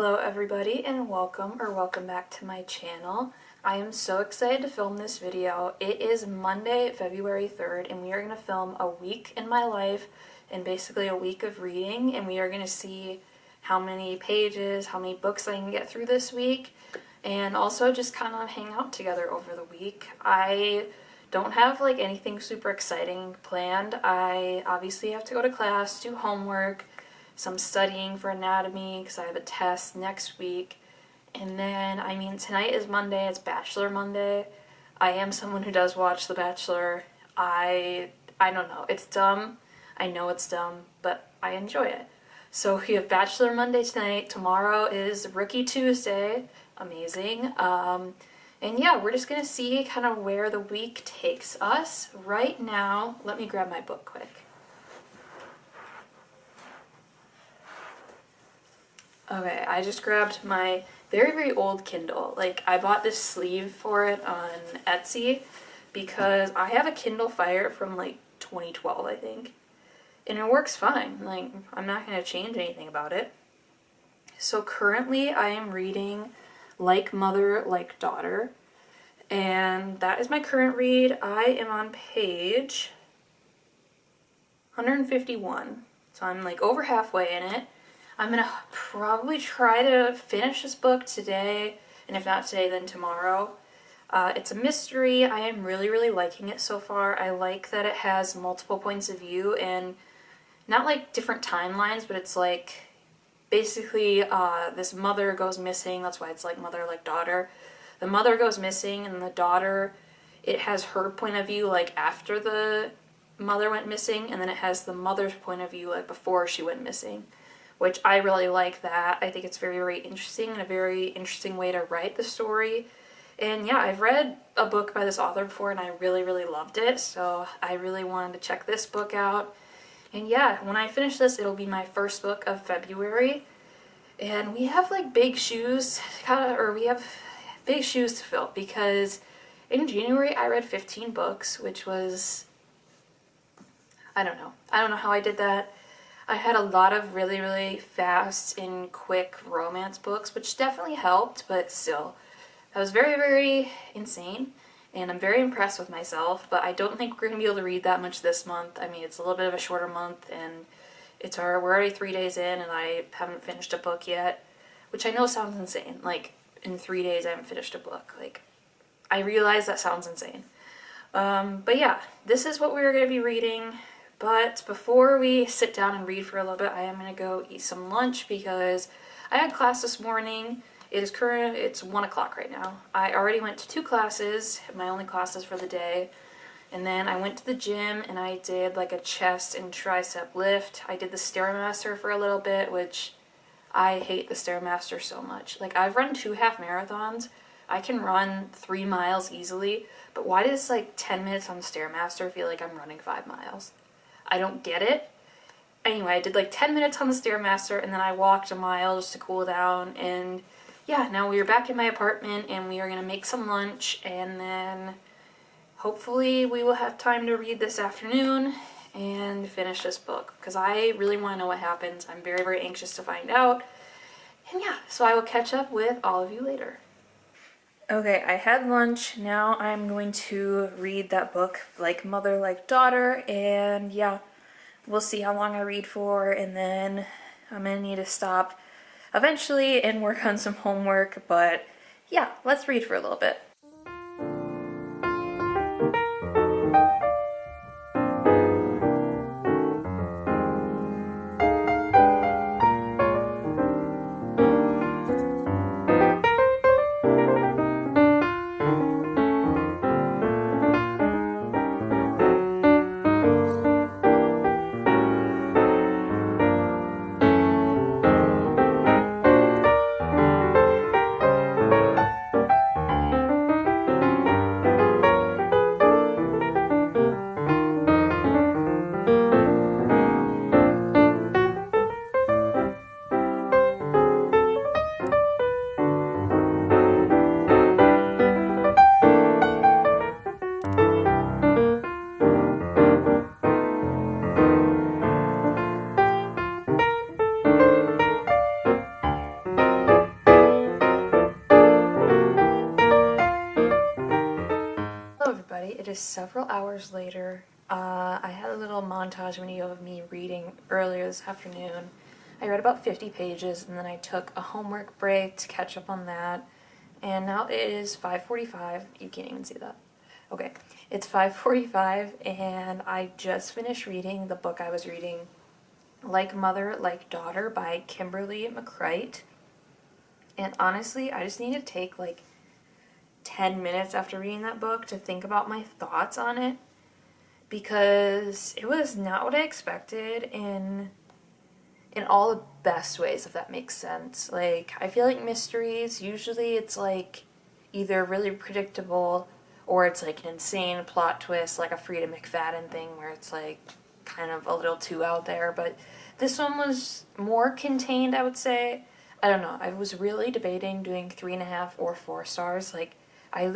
Hello everybody and welcome back to my channel. I am so excited to film this video. It is Monday, February 3rd, and we are going to film a week in my life and basically a week of reading, and we are going to see how many pages, how many books I can get through this week, and also just kind of hang out together over the week. I don't have like anything super exciting planned. I obviously have to go to class, do homework, some studying for anatomy because I have a test next week. And then, tonight is Monday, it's Bachelor Monday. I am someone who does watch The Bachelor. I don't know, it's dumb. I know it's dumb, but I enjoy it. So we have Bachelor Monday tonight. Tomorrow is Rookie Tuesday. Amazing. And yeah, we're just gonna see kind of where the week takes us. Right now, let me grab my book quick. Okay, I just grabbed my very old Kindle. Like, I bought this sleeve for it on Etsy because I have a Kindle Fire from like 2012, I think. And it works fine. Like, I'm not going to change anything about it. So currently I am reading Like Mother, Like Daughter. And that is my current read. I am on page 151. So I'm like over halfway in it. I'm gonna probably try to finish this book today, and if not today, then tomorrow. It's a mystery. I am really liking it so far. I like that it has multiple points of view, and not like different timelines, but it's like basically this mother goes missing. That's why it's like mother, like daughter. The mother goes missing, and the daughter, it has her point of view like after the mother went missing, and then it has the mother's point of view like before she went missing. Which I really like that. I think it's very interesting and a very interesting way to write the story. And yeah, I've read a book by this author before and I really loved it, so I really wanted to check this book out. And yeah, when I finish this, it'll be my first book of February. And we have like big shoes, we have big shoes to fill because in January I read 15 books, which was, I don't know how I did that. I had a lot of really fast and quick romance books, which definitely helped, but still, that was very insane, and I'm very impressed with myself, but I don't think we're going to be able to read that much this month. I mean, it's a little bit of a shorter month, and we're already 3 days in, and I haven't finished a book yet, which I know sounds insane. Like, in 3 days I haven't finished a book. Like, I realize that sounds insane. But yeah, this is what we're going to be reading. But before we sit down and read for a little bit, I am going to go eat some lunch because I had class this morning. It's 1 o'clock right now. I already went to 2 classes, my only classes for the day. And then I went to the gym and I did like a chest and tricep lift. I did the Stairmaster for a little bit, which I hate the Stairmaster so much. Like, I've run 2 half marathons. I can run 3 miles easily, but why does like 10 minutes on the Stairmaster feel like I'm running 5 miles? I don't get it. Anyway, I did like 10 minutes on the Stairmaster and then I walked a mile just to cool down, and yeah, now we are back in my apartment and we are going to make some lunch, and then hopefully we will have time to read this afternoon and finish this book because I really want to know what happens. I'm very anxious to find out. And yeah, so I will catch up with all of you later. Okay, I had lunch. Now I'm going to read that book, Like Mother, Like Daughter, and yeah, we'll see how long I read for, and then I'm gonna need to stop eventually and work on some homework, but yeah, let's read for a little bit. is several hours later. I had a little montage video of me reading earlier this afternoon. I read about 50 pages and then I took a homework break to catch up on that. And now it is 5:45. You can't even see that. Okay, it's 5:45 and I just finished reading the book I was reading, Like Mother, Like Daughter by Kimberly McCreight. And honestly, I just need to take like 10 minutes after reading that book to think about my thoughts on it because it was not what I expected in all the best ways, if that makes sense. Like, I feel like mysteries, usually it's like either really predictable or it's like an insane plot twist, like a Frida McFadden thing where it's like kind of a little too out there. But this one was more contained, I would say. I don't know. I was really debating doing 3.5 or 4 stars. Like, I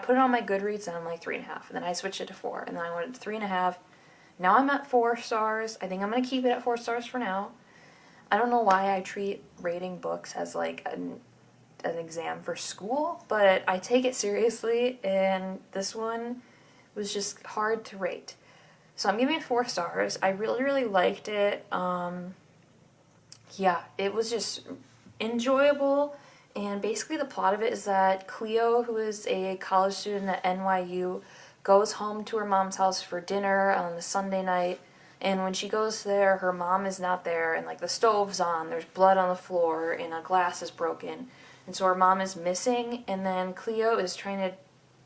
put it on my Goodreads and I'm like 3.5, and then I switched it to 4, and then I went to 3.5. Now I'm at 4 stars. I think I'm gonna keep it at 4 stars for now. I don't know why I treat rating books as like an exam for school, but I take it seriously, and this one was just hard to rate. So I'm giving it 4 stars. I really, really liked it. Yeah, it was just enjoyable. And basically the plot of it is that Cleo, who is a college student at NYU, goes home to her mom's house for dinner on the Sunday night. And when she goes there, her mom is not there, and like the stove's on, there's blood on the floor, and a glass is broken. And so her mom is missing, and then Cleo is trying to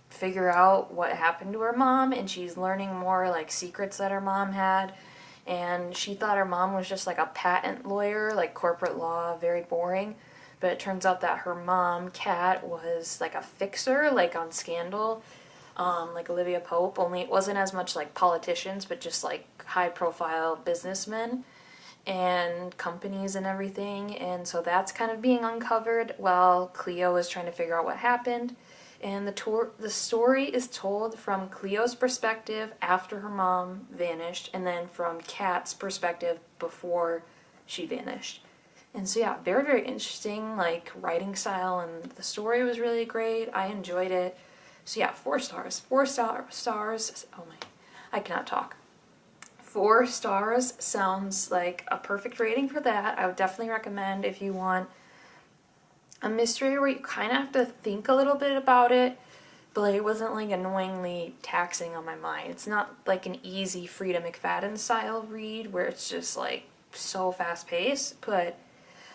figure out what happened to her mom, and she's learning more like secrets that her mom had. And she thought her mom was just like a patent lawyer, like corporate law, very boring. But it turns out that her mom, Kat, was like a fixer, like on Scandal, like Olivia Pope, only it wasn't as much like politicians, but just like high profile businessmen and companies and everything. And so that's kind of being uncovered while Cleo is trying to figure out what happened. And the story is told from Cleo's perspective after her mom vanished, and then from Kat's perspective before she vanished. And so yeah, very, very interesting, like, writing style, and the story was really great. I enjoyed it. So yeah, 4 stars. 4 stars. Oh my, I cannot talk. 4 stars sounds like a perfect rating for that. I would definitely recommend if you want a mystery where you kind of have to think a little bit about it, but like, it wasn't like annoyingly taxing on my mind. It's not like an easy Frida McFadden style read where it's just like so fast paced, but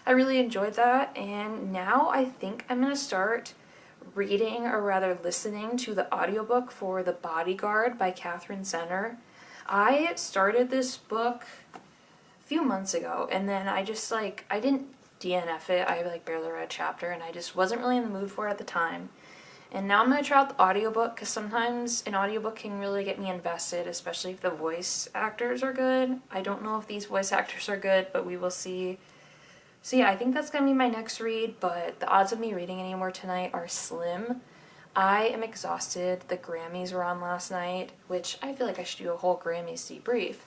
I really enjoyed that. And now I think I'm going to start reading, or rather listening to the audiobook for The Bodyguard by Catherine Zenner. I started this book a few months ago, and then I just like, I didn't DNF it. I like barely read a chapter, and I just wasn't really in the mood for it at the time. And now I'm going to try out the audiobook, because sometimes an audiobook can really get me invested, especially if the voice actors are good. I don't know if these voice actors are good, but we will see. So yeah, I think that's going to be my next read, but the odds of me reading any more tonight are slim. I am exhausted. The Grammys were on last night, which I feel like I should do a whole Grammys debrief.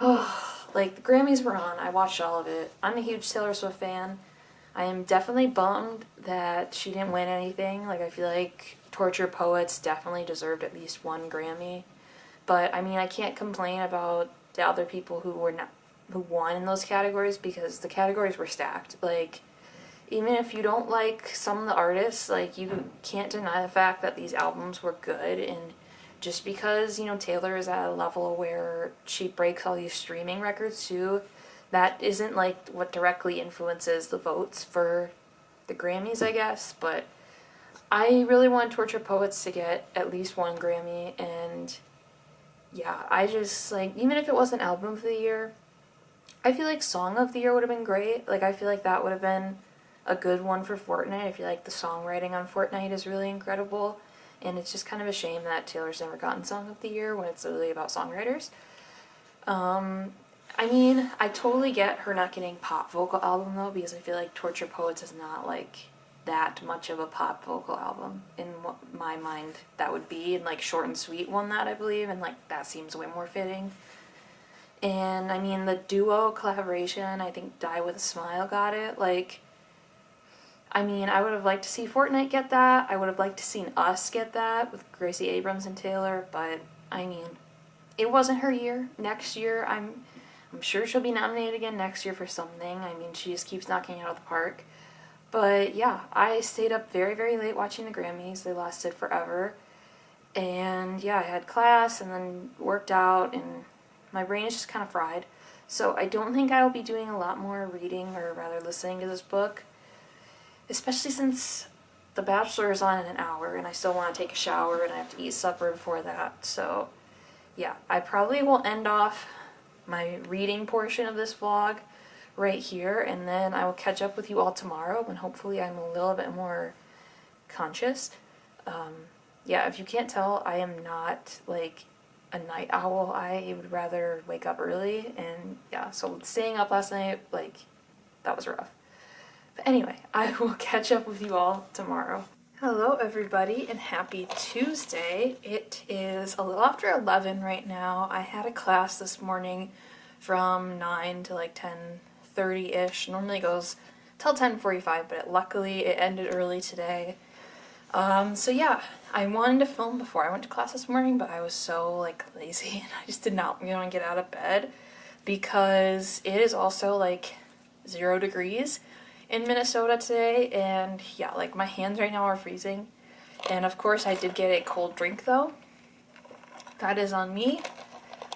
Oh, like, the Grammys were on. I watched all of it. I'm a huge Taylor Swift fan. I am definitely bummed that she didn't win anything. Like, I feel like Tortured Poets definitely deserved at least 1 Grammy. But, I mean, I can't complain about the other people who won in those categories, because the categories were stacked. Like, even if you don't like some of the artists, like, you can't deny the fact that these albums were good. And just because, you know, Taylor is at a level where she breaks all these streaming records too, that isn't like what directly influences the votes for the Grammys, I guess. But I really want Tortured Poets to get at least 1 Grammy. And yeah, I just, like, even if it wasn't album of the year, I feel like Song of the Year would have been great. Like, I feel like that would have been a good one for Fortnite. I feel like the songwriting on Fortnite is really incredible, and it's just kind of a shame that Taylor's never gotten Song of the Year when it's literally about songwriters. I mean, I totally get her not getting pop vocal album though, because I feel like Tortured Poets is not like that much of a pop vocal album in what my mind that would be, and like Short and Sweet won that, I believe, and like that seems way more fitting. And I mean, the duo collaboration, I think Die With a Smile got it. Like, I mean, I would have liked to see Fortnite get that. I would have liked to seen Us get that with Gracie Abrams and Taylor, but I mean, it wasn't her year. Next year, I'm sure she'll be nominated again next year for something. I mean, she just keeps knocking it out of the park. But yeah, I stayed up very, very late watching the Grammys. They lasted forever. And yeah, I had class and then worked out, and my brain is just kind of fried. So I don't think I will be doing a lot more reading, or rather listening to this book, especially since The Bachelor is on in an hour and I still want to take a shower and I have to eat supper before that. So yeah, I probably will end off my reading portion of this vlog right here, and then I will catch up with you all tomorrow when hopefully I'm a little bit more conscious. Yeah, if you can't tell, I am not like a night owl. I would rather wake up early, and yeah, so staying up last night, like, that was rough. But anyway, I will catch up with you all tomorrow. Hello everybody, and happy Tuesday. It is a little after 11 right now. I had a class this morning from 9 to like 10:30-ish. Normally goes till 10:45, but luckily it ended early today. So yeah, I wanted to film before I went to class this morning, but I was so like lazy and I just did not want to get out of bed because it is also like 0 degrees in Minnesota today, and yeah, like my hands right now are freezing. And of course I did get a cold drink though. That is on me,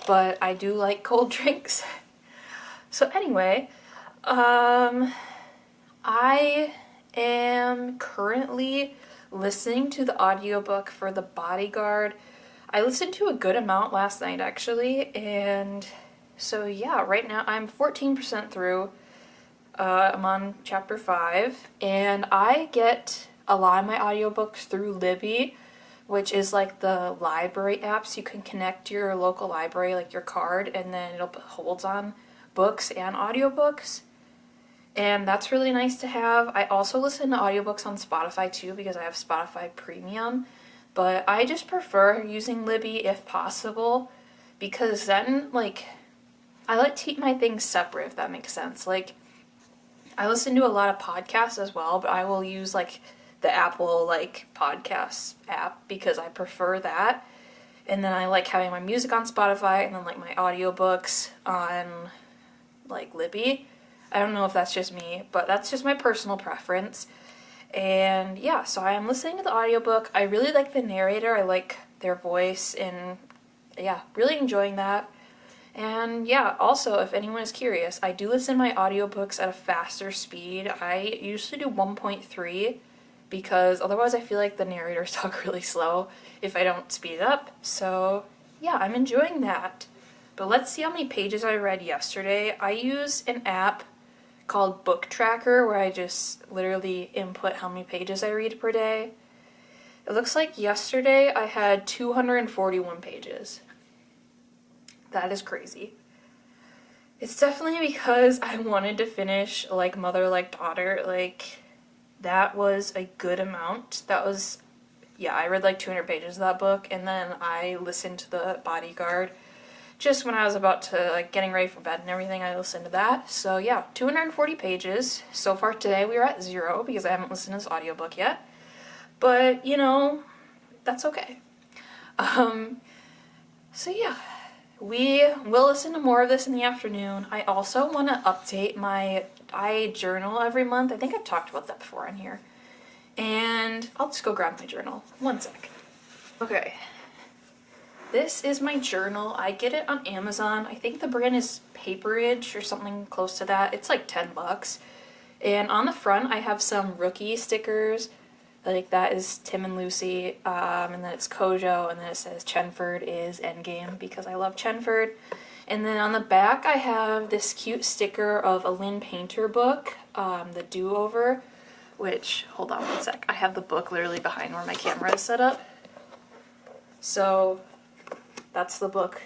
but I do like cold drinks. So anyway, I am currently listening to the audiobook for The Bodyguard. I listened to a good amount last night actually, and so yeah, right now I'm 14% through. I'm on chapter 5, and I get a lot of my audiobooks through Libby, which is like the library apps. You can connect your local library, like your card, and then it'll holds on books and audiobooks. And that's really nice to have. I also listen to audiobooks on Spotify too because I have Spotify Premium, but I just prefer using Libby if possible because then, like, I like to keep my things separate, if that makes sense. Like, I listen to a lot of podcasts as well, but I will use like the Apple like podcasts app because I prefer that. And then I like having my music on Spotify and then like my audiobooks on like Libby. I don't know if that's just me, but that's just my personal preference. And yeah, so I am listening to the audiobook. I really like the narrator. I like their voice, and yeah, really enjoying that. And yeah, also, if anyone is curious, I do listen to my audiobooks at a faster speed. I usually do 1.3 because otherwise I feel like the narrators talk really slow if I don't speed it up. So yeah, I'm enjoying that. But let's see how many pages I read yesterday. I use an app called Book Tracker where I just literally input how many pages I read per day. It looks like yesterday I had 241 pages. That is crazy. It's definitely because I wanted to finish like Mother Like Daughter. Like, that was a good amount. That was, yeah, I read like 200 pages of that book, and then I listened to The Bodyguard just when I was about to, like, getting ready for bed and everything. I listened to that. So yeah, 240 pages. So far today we are at 0 because I haven't listened to this audiobook yet. But, you know, that's okay. So yeah, we will listen to more of this in the afternoon. I also want to update I journal every month. I think I've talked about that before on here. And I'll just go grab my journal. One sec. Okay. This is my journal. I get it on Amazon. I think the brand is Paperage or something close to that. It's like $10. And on the front, I have some rookie stickers. Like, that is Tim and Lucy, and then it's Kojo, and then it says Chenford is Endgame because I love Chenford. And then on the back, I have this cute sticker of a Lynn Painter book, The Do-Over, which, hold on one sec, I have the book literally behind where my camera is set up. So that's the book,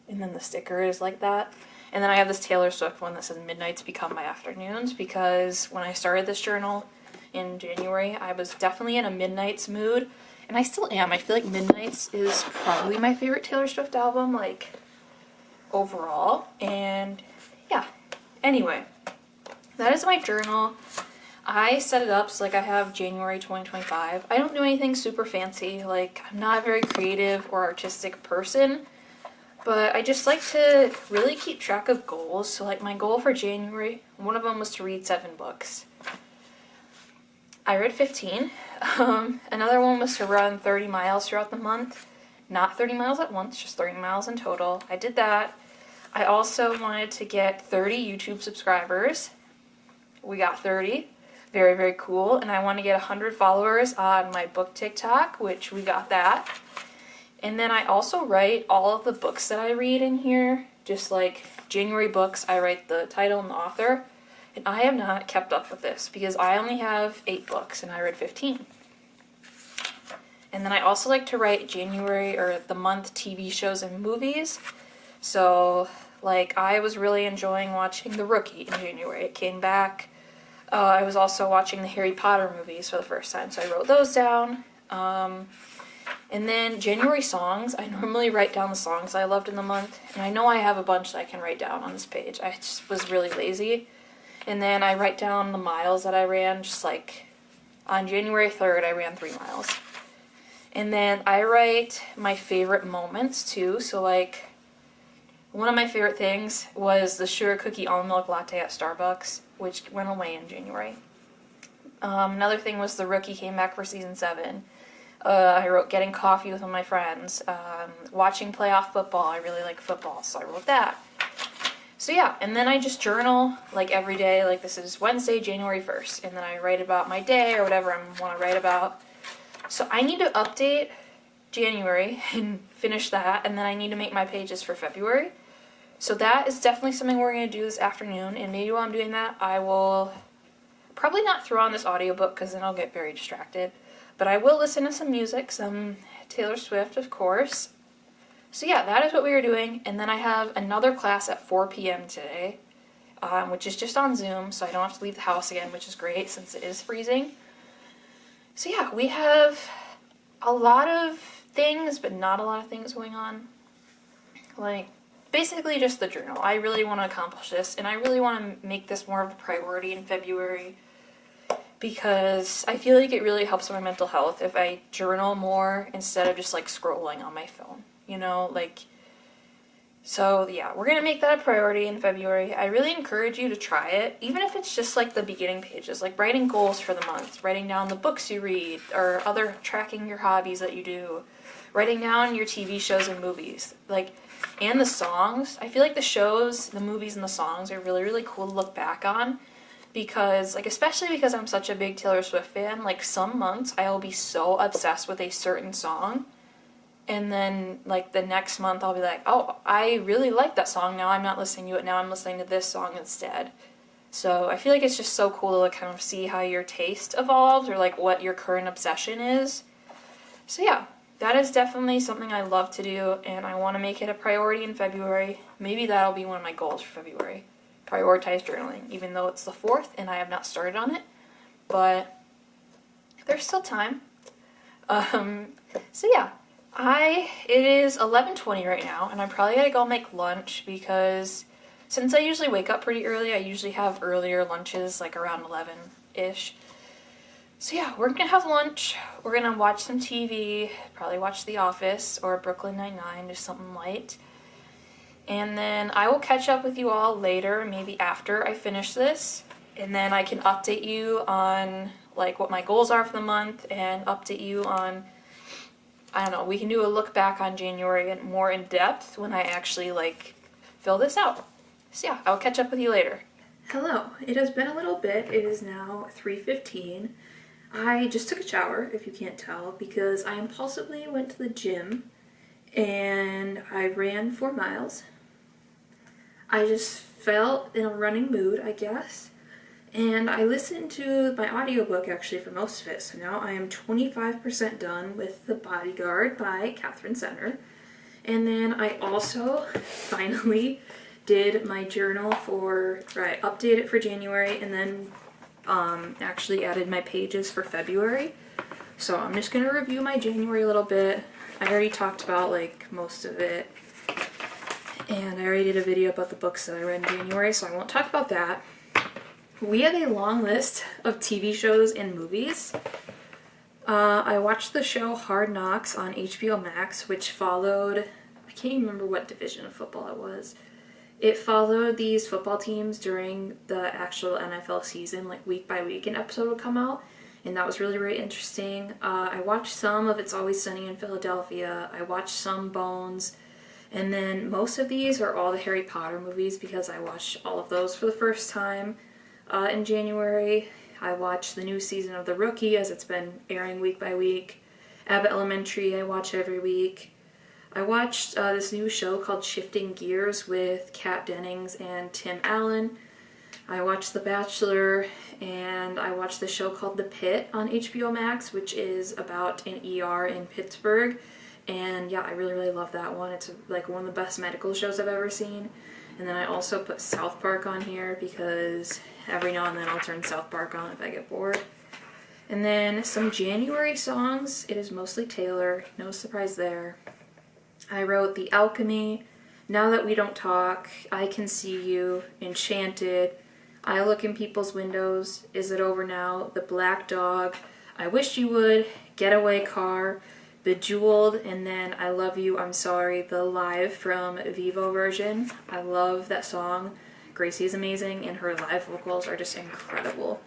and then the sticker is like that. And then I have this Taylor Swift one that says Midnights Become My Afternoons because when I started this journal in January, I was definitely in a Midnights mood, and I still am. I feel like Midnights is probably my favorite Taylor Swift album, like, overall. And yeah, anyway, that is my journal. I set it up so like I have January 2025. I don't do anything super fancy. Like I'm not a very creative or artistic person, but I just like to really keep track of goals. So like my goal for January, one of them was to read 7 books. I read 15. Another one was to run 30 miles throughout the month. Not 30 miles at once, just 30 miles in total. I did that. I also wanted to get 30 YouTube subscribers. We got 30. Very, very cool. And I want to get 100 followers on my book TikTok, which we got that. And then I also write all of the books that I read in here. Just like January books, I write the title and the author. And I have not kept up with this because I only have 8 books and I read 15. And then I also like to write January or the month TV shows and movies. So, like, I was really enjoying watching The Rookie in January. It came back. I was also watching the Harry Potter movies for the first time, so I wrote those down. And then January songs, I normally write down the songs I loved in the month. And I know I have a bunch that I can write down on this page. I just was really lazy. And then I write down the miles that I ran, just like on January 3rd, I ran 3 miles. And then I write my favorite moments too. So like one of my favorite things was the sugar cookie almond milk latte at Starbucks, which went away in January. Another thing was The Rookie came back for season 7. I wrote getting coffee with one of my friends. Watching playoff football. I really like football, so I wrote that. So yeah, and then I just journal like every day. Like this is Wednesday, January 1st. And then I write about my day or whatever I want to write about. So I need to update January and finish that, and then I need to make my pages for February. So that is definitely something we're going to do this afternoon, and maybe while I'm doing that, I will probably not throw on this audiobook because then I'll get very distracted, but I will listen to some music, some Taylor Swift, of course. So yeah, that is what we were doing, and then I have another class at 4 p.m. today, which is just on Zoom, so I don't have to leave the house again, which is great since it is freezing. So yeah, we have a lot of things, but not a lot of things going on. Like, basically just the journal. I really want to accomplish this, and I really want to make this more of a priority in February because I feel like it really helps my mental health if I journal more instead of just like scrolling on my phone, you know, like. So yeah, we're gonna make that a priority in February. I really encourage you to try it, even if it's just like the beginning pages, like writing goals for the month, writing down the books you read, or other tracking your hobbies that you do, writing down your TV shows and movies, like, and the songs. I feel like the shows, the movies, and the songs are really, really cool to look back on because, like, especially because I'm such a big Taylor Swift fan, like, some months I will be so obsessed with a certain song, and then, like, the next month I'll be like, oh, I really like that song, now I'm not listening to it, now I'm listening to this song instead. So I feel like it's just so cool to kind of see how your taste evolves or, like, what your current obsession is. So yeah, that is definitely something I love to do, and I want to make it a priority in February. Maybe that'll be one of my goals for February. Prioritize journaling, even though it's the 4th and I have not started on it. But there's still time. So yeah, it is 11:20 right now, and I'm probably gonna go make lunch because since I usually wake up pretty early, I usually have earlier lunches, like around 11-ish. So yeah, we're gonna have lunch, we're gonna watch some TV, probably watch The Office or Brooklyn Nine-Nine, just something light. And then I will catch up with you all later, maybe after I finish this, and then I can update you on like what my goals are for the month and update you on, I don't know, we can do a look back on January and more in depth when I actually like fill this out. So yeah, I'll catch up with you later. Hello, it has been a little bit. It is now 3:15. I just took a shower, if you can't tell, because I impulsively went to the gym and I ran 4 miles. I just felt in a running mood, I guess, and I listened to my audiobook actually for most of it, so now I am 25% done with The Bodyguard by Catherine Senner. And then I also finally did my journal I updated it for January and then actually added my pages for February. So I'm just going to review my January a little bit. I already talked about like most of it, and I already did a video about the books that I read in January, so I won't talk about that. we have a long list of TV shows and movies. I watched the show Hard Knocks on HBO Max, which followed, I can't even remember what division of football it was. It followed these football teams during the actual NFL season, like week by week an episode would come out, and that was really, really interesting. I watched some of It's Always Sunny in Philadelphia. I watched some Bones, and then most of these are all the Harry Potter movies because I watched all of those for the first time in January. I watched the new season of The Rookie as it's been airing week by week. Abbott Elementary I watch every week. I watched this new show called Shifting Gears with Kat Dennings and Tim Allen. I watched The Bachelor, and I watched the show called The Pit on HBO Max, which is about an ER in Pittsburgh. And yeah, I really, really love that one. It's like one of the best medical shows I've ever seen. And then I also put South Park on here because every now and then I'll turn South Park on if I get bored. And then some January songs. It is mostly Taylor. No surprise there. I wrote The Alchemy, Now That We Don't Talk, I Can See You, Enchanted, I Look in People's Windows, Is It Over Now, The Black Dog, I Wish You Would, Getaway Car, Bejeweled, and then I Love You, I'm Sorry, the live from Vivo version. I love that song. Gracie is amazing, and her live vocals are just incredible.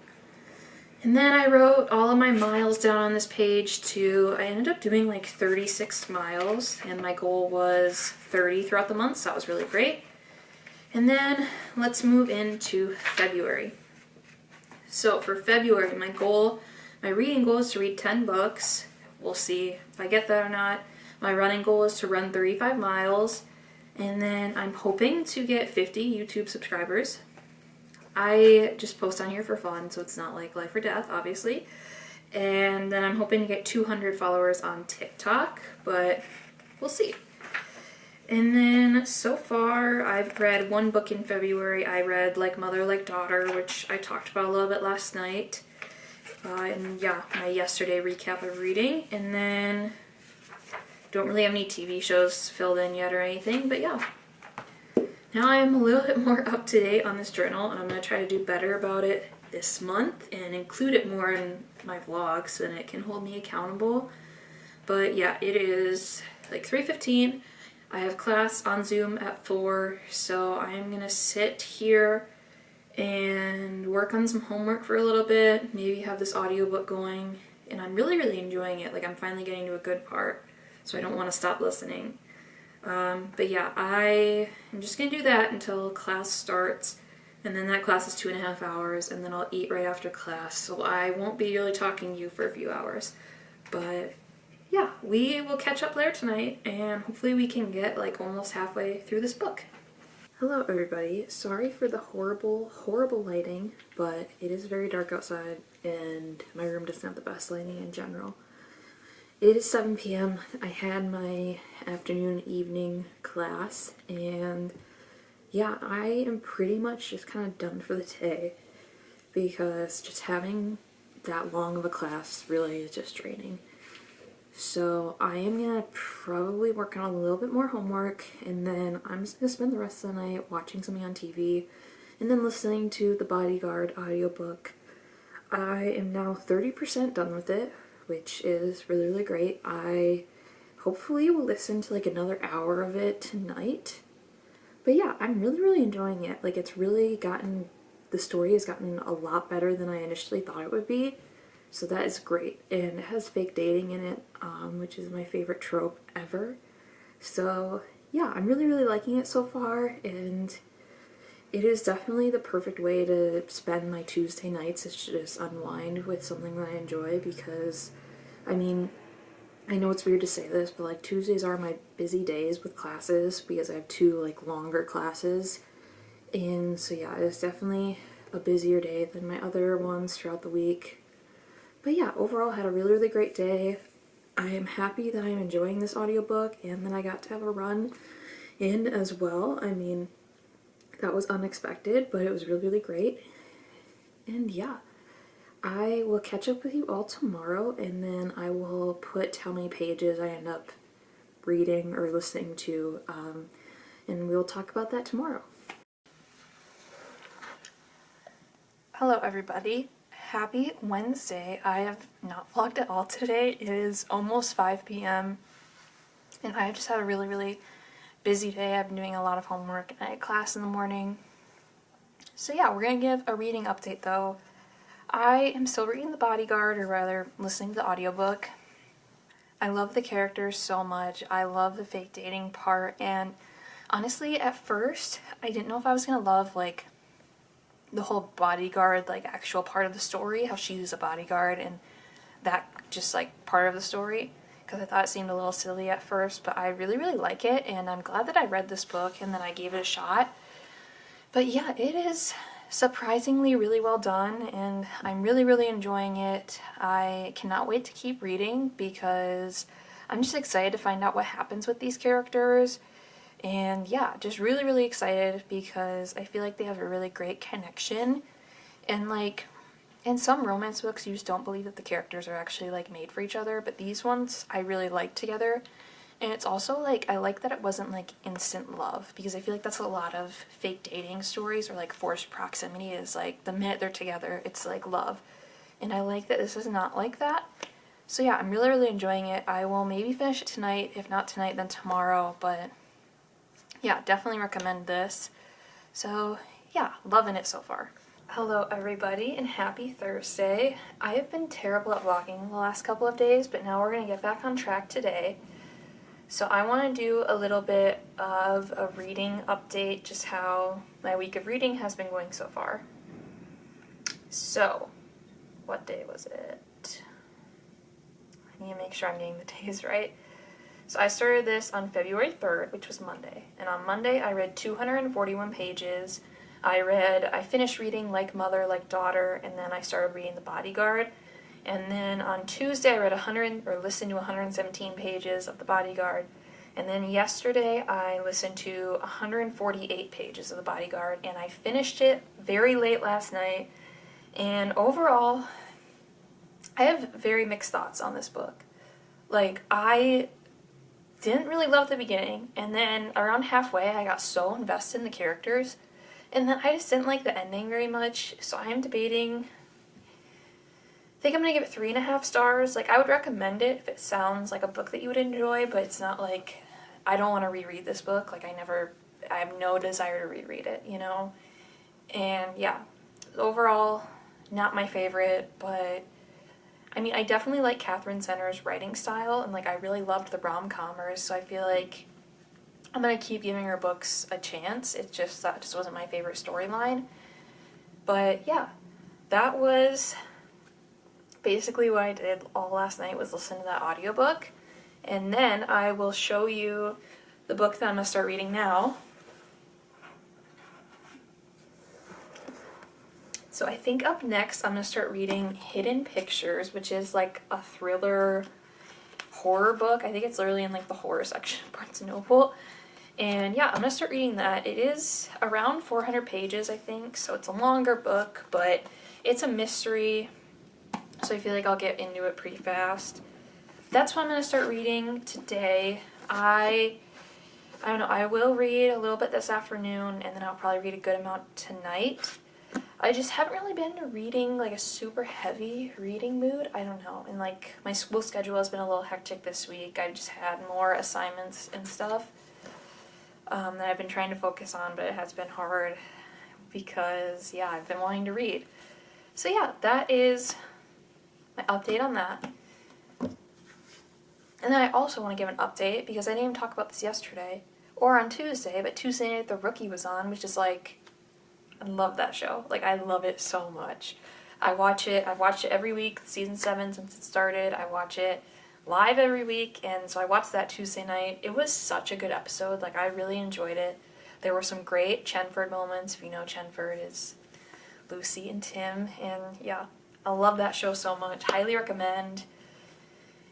And then I wrote all of my miles down on this page too. I ended up doing like 36 miles, and my goal was 30 throughout the month, so that was really great. And then let's move into February. So for February, my reading goal is to read 10 books. We'll see if I get that or not. My running goal is to run 35 miles, and then I'm hoping to get 50 YouTube subscribers. I just post on here for fun, so it's not like life or death, obviously. And then I'm hoping to get 200 followers on TikTok, but we'll see. And then so far, I've read one book in February. I read Like Mother, Like Daughter, which I talked about a little bit last night. And yeah, my yesterday recap of reading. And then don't really have any TV shows filled in yet or anything, but yeah. Now I am a little bit more up to date on this journal, and I'm going to try to do better about it this month and include it more in my vlogs so that it can hold me accountable. But yeah, it is like 3:15. I have class on Zoom at 4, so I am going to sit here and work on some homework for a little bit, maybe have this audiobook going, and I'm really, really enjoying it. Like, I'm finally getting to a good part, so I don't want to stop listening. But yeah, I am just going to do that until class starts, and then that class is 2.5 hours, and then I'll eat right after class, so I won't be really talking to you for a few hours. But yeah, we will catch up later tonight, and hopefully we can get like almost halfway through this book. Hello everybody, sorry for the horrible, horrible lighting, but it is very dark outside, and my room doesn't have the best lighting in general. It is 7 p.m. I had my afternoon evening class, and yeah, I am pretty much just kind of done for the day because just having that long of a class really is just draining. So I am gonna probably work on a little bit more homework, and then I'm just gonna spend the rest of the night watching something on TV and then listening to the Bodyguard audiobook. I am now 30% done with it, which is really, really great. I hopefully will listen to like another hour of it tonight. But yeah, I'm really, really enjoying it. Like, it's really gotten, the story has gotten a lot better than I initially thought it would be. So that is great. And it has fake dating in it, which is my favorite trope ever. So yeah, I'm really, really liking it so far, and it is definitely the perfect way to spend my Tuesday nights, is to just unwind with something that I enjoy, because, I mean, I know it's weird to say this, but like Tuesdays are my busy days with classes because I have 2 like longer classes, and so yeah, it's definitely a busier day than my other ones throughout the week. But yeah, overall I had a really, really great day. I am happy that I'm enjoying this audiobook, and then I got to have a run in as well. I mean, that was unexpected, but it was really, really great. And yeah, I will catch up with you all tomorrow, and then I will put how many pages I end up reading or listening to, and we'll talk about that tomorrow. Hello everybody. Happy Wednesday. I have not vlogged at all today. It is almost 5 p.m. and I just had a really busy day. I've been doing a lot of homework and I had class in the morning. So yeah, we're going to give a reading update though. I am still reading The Bodyguard, or rather listening to the audiobook. I love the characters so much. I love the fake dating part, and honestly at first I didn't know if I was going to love like the whole bodyguard, like actual part of the story, how she's a bodyguard and that just like part of the story, because I thought it seemed a little silly at first, but I really like it, and I'm glad that I read this book and then I gave it a shot. But yeah, it is surprisingly really well done and I'm really enjoying it. I cannot wait to keep reading because I'm just excited to find out what happens with these characters. And yeah, just really excited because I feel like they have a really great connection. And like, in some romance books you just don't believe that the characters are actually like made for each other, but these ones I really like together. And it's also like, I like that it wasn't like instant love, because I feel like that's a lot of fake dating stories, or like forced proximity is like the minute they're together it's like love. And I like that this is not like that. So yeah, I'm really enjoying it. I will maybe finish it tonight. If not tonight, then tomorrow. But yeah, definitely recommend this. So yeah, loving it so far. Hello everybody and happy Thursday. I have been terrible at vlogging the last couple of days, but now we're going to get back on track today. So I want to do a little bit of a reading update, just how my week of reading has been going so far. So, what day was it? I need to make sure I'm getting the days right. So I started this on February 3rd, which was Monday. And on Monday I read 241 pages. I finished reading Like Mother, Like Daughter, and then I started reading The Bodyguard. And then on Tuesday I read listened to 117 pages of The Bodyguard. And then yesterday I listened to 148 pages of The Bodyguard, and I finished it very late last night. And overall, I have very mixed thoughts on this book. Like, I didn't really love the beginning, and then around halfway I got so invested in the characters, and then I just didn't like the ending very much, so I am debating. I think I'm gonna give it 3.5 stars. Like, I would recommend it if it sounds like a book that you would enjoy, but it's not like, I don't want to reread this book. Like, I have no desire to reread it, you know? And yeah, overall, not my favorite, but I mean, I definitely like Catherine Center's writing style, and like I really loved the rom-commers, so I feel like I'm gonna keep giving her books a chance. That just wasn't my favorite storyline. But yeah, that was basically what I did all last night, was listen to that audiobook. And then I will show you the book that I'm gonna start reading now. So I think up next I'm going to start reading Hidden Pictures, which is like a thriller horror book. I think it's literally in like the horror section of Barnes & Noble. And yeah, I'm going to start reading that. It is around 400 pages, I think, so it's a longer book, but it's a mystery, so I feel like I'll get into it pretty fast. That's what I'm going to start reading today. I don't know, I will read a little bit this afternoon, and then I'll probably read a good amount tonight. I just haven't really been reading like a super heavy reading mood. I don't know. And like my school schedule has been a little hectic this week. I just had more assignments and stuff that I've been trying to focus on, but it has been hard because yeah, I've been wanting to read. So yeah, that is my update on that. And then I also want to give an update because I didn't even talk about this yesterday or on Tuesday, but Tuesday night The Rookie was on, which is like, I love that show. Like, I love it so much. I've watched it every week, season 7 since it started. I watch it live every week, and so I watched that Tuesday night. It was such a good episode. Like, I really enjoyed it. There were some great Chenford moments. If you know, Chenford is Lucy and Tim, and yeah, I love that show so much. Highly recommend.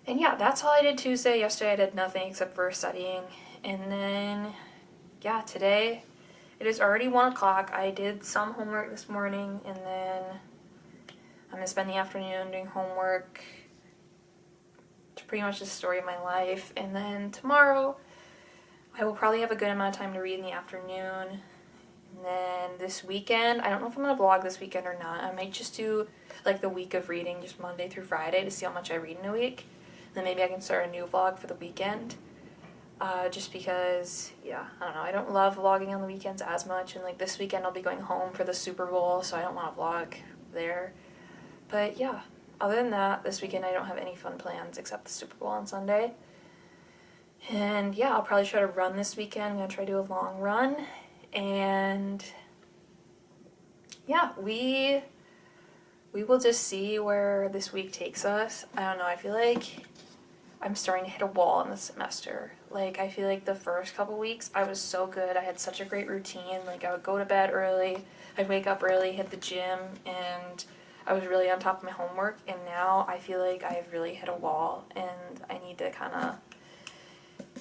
And yeah, that's all I did Tuesday. Yesterday I did nothing except for studying. And then, yeah, today it is already 1 o'clock. I did some homework this morning, and then I'm going to spend the afternoon doing homework. It's pretty much the story of my life. And then tomorrow I will probably have a good amount of time to read in the afternoon. And then this weekend, I don't know if I'm going to vlog this weekend or not. I might just do like the week of reading, just Monday through Friday, to see how much I read in a week. Then maybe I can start a new vlog for the weekend. Just because, yeah, I don't know, I don't love vlogging on the weekends as much, and like this weekend I'll be going home for the Super Bowl, so I don't want to vlog there. But yeah, other than that, this weekend I don't have any fun plans except the Super Bowl on Sunday. And yeah, I'll probably try to run this weekend. I'm going to try to do a long run. And yeah, we will just see where this week takes us. I don't know, I feel like I'm starting to hit a wall in the semester. Like, I feel like the first couple weeks I was so good. I had such a great routine. Like, I would go to bed early, I'd wake up early, hit the gym, and I was really on top of my homework. And now I feel like I've really hit a wall, and I need to kind of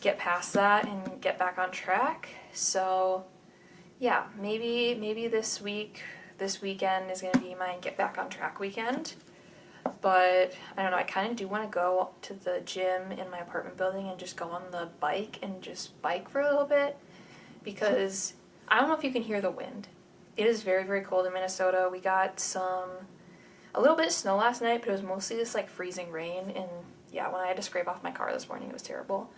get past that and get back on track. So yeah, maybe this weekend is going to be my get back on track weekend. But I don't know, I kind of do want to go to the gym in my apartment building and just go on the bike and just bike for a little bit, because I don't know if you can hear the wind. It is very, very cold in Minnesota. We got a little bit of snow last night, but it was mostly just like freezing rain, and yeah, when I had to scrape off my car this morning, it was terrible.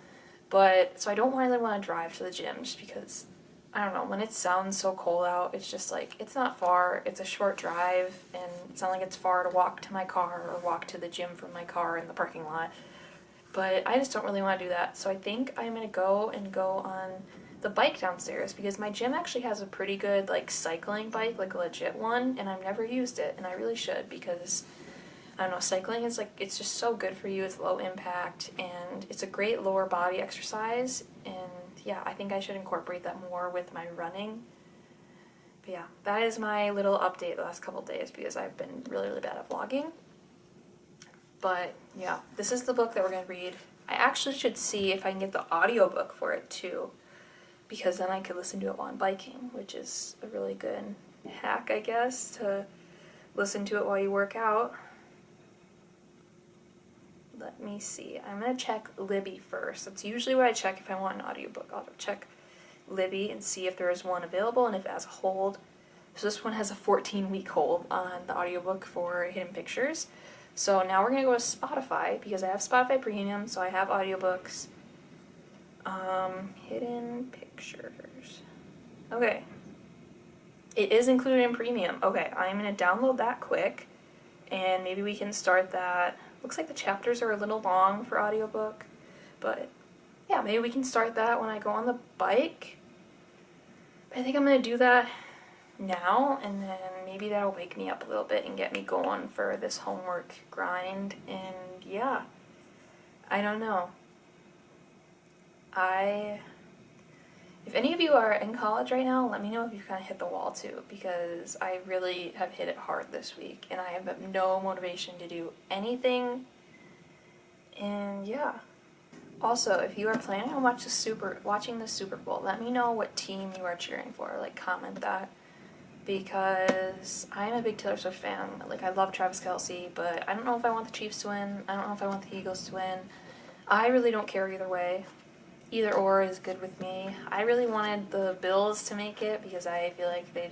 But, so I don't really want to drive to the gym just because, I don't know, when it sounds so cold out, it's just like, it's not far, it's a short drive, and it's not like it's far to walk to my car or walk to the gym from my car in the parking lot. But I just don't really want to do that, so I think I'm going to go on the bike downstairs, because my gym actually has a pretty good, like, cycling bike, like a legit one, and I've never used it, and I really should, because I don't know, cycling is like, it's just so good for you. It's low impact, and it's a great lower body exercise, and yeah, I think I should incorporate that more with my running. But yeah, that is my little update the last couple of days, because I've been really, really bad at vlogging. But yeah, this is the book that we're going to read. I actually should see if I can get the audiobook for it too, because then I could listen to it while I'm biking, which is a really good hack, I guess, to listen to it while you work out. Let me see. I'm going to check Libby first. That's usually what I check if I want an audiobook. I'll check Libby and see if there is one available and if it has a hold. So this one has a 14-week hold on the audiobook for Hidden Pictures. So now we're going to go to Spotify, because I have Spotify Premium, so I have audiobooks. Hidden Pictures. Okay. It is included in Premium. Okay, I'm going to download that quick, and maybe we can start that. Looks like the chapters are a little long for audiobook, but yeah, maybe we can start that when I go on the bike. I think I'm going to do that now, and then maybe that'll wake me up a little bit and get me going for this homework grind, and yeah, I don't know. If any of you are in college right now, let me know if you've kind of hit the wall too, because I really have hit it hard this week, and I have no motivation to do anything, and yeah. Also, if you are planning on watching the Super Bowl, let me know what team you are cheering for. Like, comment that, because I'm a big Taylor Swift fan. Like, I love Travis Kelce, but I don't know if I want the Chiefs to win. I don't know if I want the Eagles to win. I really don't care either way. Either or is good with me. I really wanted the Bills to make it, because I feel like they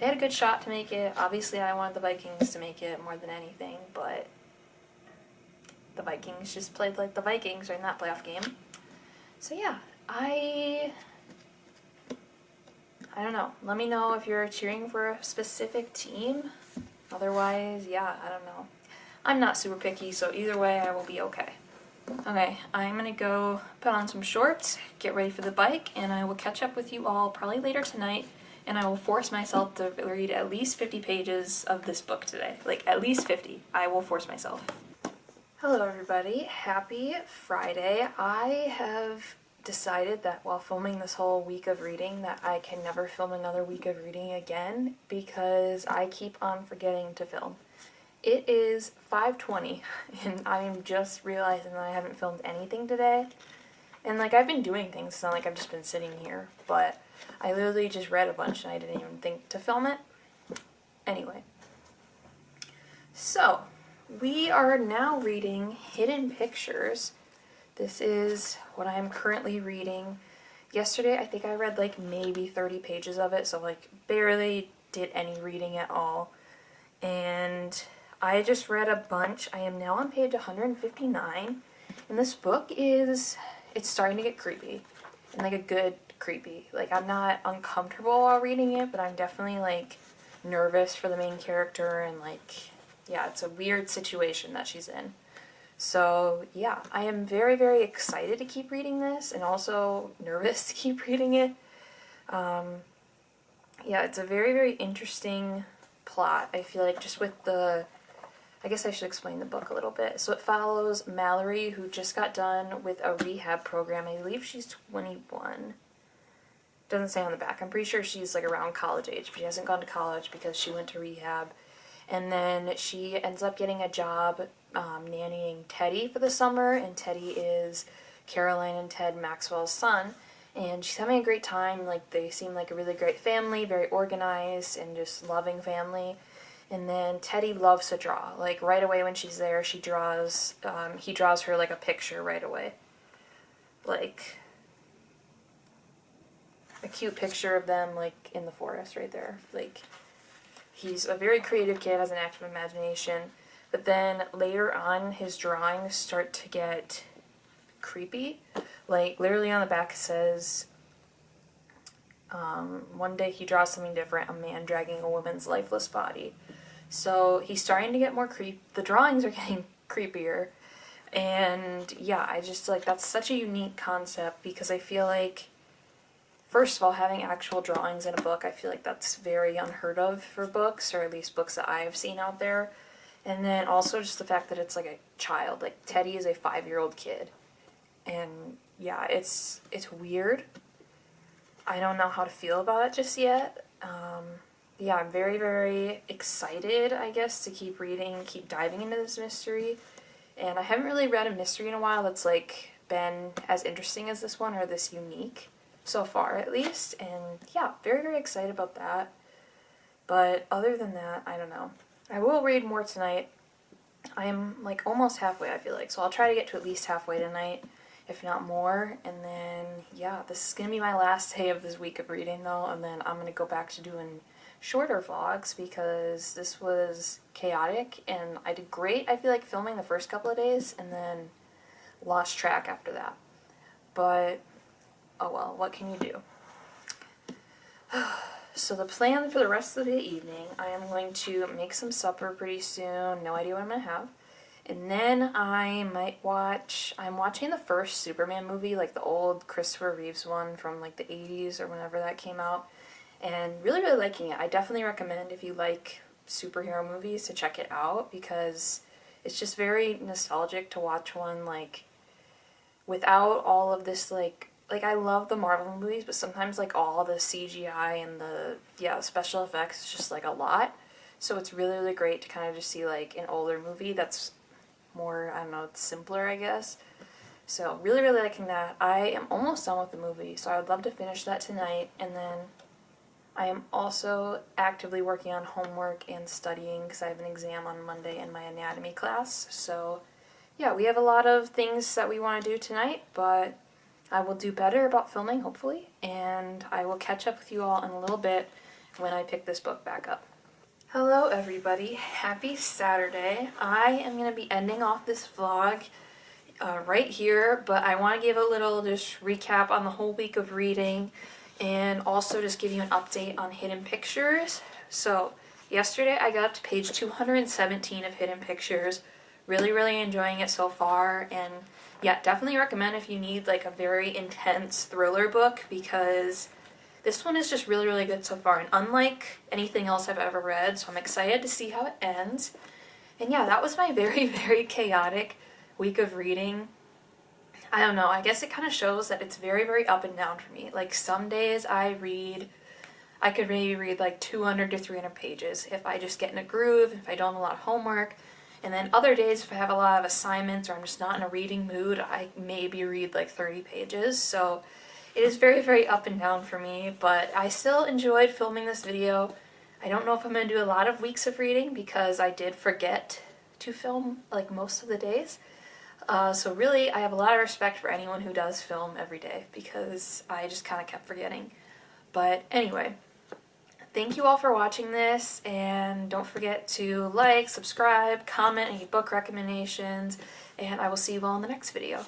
had a good shot to make it. Obviously, I wanted the Vikings to make it more than anything, but the Vikings just played like the Vikings in that playoff game. So yeah, I don't know. Let me know if you're cheering for a specific team. Otherwise, yeah, I don't know. I'm not super picky, so either way, I will be okay. Okay, I'm gonna go put on some shorts, get ready for the bike, and I will catch up with you all probably later tonight, and I will force myself to read at least 50 pages of this book today. Like, at least 50. I will force myself. Hello everybody, happy Friday. I have decided that while filming this whole week of reading that I can never film another week of reading again, because I keep on forgetting to film. It is 5:20 and I'm just realizing that I haven't filmed anything today. And like, I've been doing things, it's not like I've just been sitting here, but I literally just read a bunch and I didn't even think to film it. Anyway. So, we are now reading Hidden Pictures. This is what I am currently reading. yesterday I think I read like maybe 30 pages of it, so like barely did any reading at all. And I just read a bunch. I am now on page 159, and this book it's starting to get creepy, and like a good creepy. Like, I'm not uncomfortable while reading it, but I'm definitely like nervous for the main character, and like, yeah, it's a weird situation that she's in. So yeah, I am very, very excited to keep reading this, and also nervous to keep reading it. Yeah, it's a very, very interesting plot. I feel like just with I guess I should explain the book a little bit. So it follows Mallory, who just got done with a rehab program. I believe she's 21. Doesn't say on the back. I'm pretty sure she's like around college age, but she hasn't gone to college because she went to rehab. And then she ends up getting a job nannying Teddy for the summer, and Teddy is Caroline and Ted Maxwell's son. And she's having a great time. Like, they seem like a really great family, very organized and just loving family. And then Teddy loves to draw. Like, right away when she's there, he draws her like a picture right away. Like a cute picture of them like in the forest right there. Like, he's a very creative kid, has an active imagination. But then later on, his drawings start to get creepy. Like, literally on the back it says, one day he draws something different, a man dragging a woman's lifeless body. So he's starting to get more the drawings are getting creepier. And yeah, I just, like, that's such a unique concept, because I feel like, first of all, having actual drawings in a book, I feel like that's very unheard of for books, or at least books that I've seen out there. And then also just the fact that it's like a child. Like, Teddy is a 5-year-old kid. And yeah, it's weird. I don't know how to feel about it just yet. Yeah, I'm very, very excited, I guess, to keep reading, keep diving into this mystery. And I haven't really read a mystery in a while that's like been as interesting as this one, or this unique so far at least. And yeah, very, very excited about that. But other than that, I don't know. I will read more tonight. I am like almost halfway, I feel like, so I'll try to get to at least halfway tonight, if not more. And then yeah, this is gonna be my last day of this week of reading though, and then I'm gonna go back to doing shorter vlogs, because this was chaotic and I did great, I feel like, filming the first couple of days, and then lost track after that. But oh well, what can you do? So the plan for the rest of the evening, I am going to make some supper pretty soon, no idea what I'm going to have. And then I might I'm watching the first Superman movie, like the old Christopher Reeves one from like the 80s or whenever that came out, and really, really liking it. I definitely recommend, if you like superhero movies, to check it out, because it's just very nostalgic to watch one like without all of this like I love the Marvel movies, but sometimes like all the CGI and the special effects is just like a lot. So it's really, really great to kind of just see like an older movie that's more, I don't know, it's simpler, I guess. So really, really liking that. I am almost done with the movie, so I would love to finish that tonight. And then I am also actively working on homework and studying, because I have an exam on Monday in my anatomy class. So yeah, we have a lot of things that we want to do tonight, but I will do better about filming, hopefully, and I will catch up with you all in a little bit when I pick this book back up. Hello everybody, happy Saturday. I am going to be ending off this vlog right here, but I want to give a little just recap on the whole week of reading, and also just give you an update on Hidden Pictures. So yesterday I got up to page 217 of Hidden Pictures. Really, really enjoying it so far, and yeah, definitely recommend if you need like a very intense thriller book, because this one is just really, really good so far, and unlike anything else I've ever read, so I'm excited to see how it ends. And yeah, that was my very, very chaotic week of reading. I don't know, I guess it kind of shows that it's very, very up and down for me. Like, some days I could maybe read like 200 to 300 pages if I just get in a groove, if I don't have a lot of homework. And then other days, if I have a lot of assignments or I'm just not in a reading mood, I maybe read like 30 pages. So it is very, very up and down for me, but I still enjoyed filming this video. I don't know if I'm going to do a lot of weeks of reading, because I did forget to film like most of the days. So really, I have a lot of respect for anyone who does film every day because I just kind of kept forgetting. But anyway, thank you all for watching this, and don't forget to like, subscribe, comment any book recommendations, and I will see you all in the next video.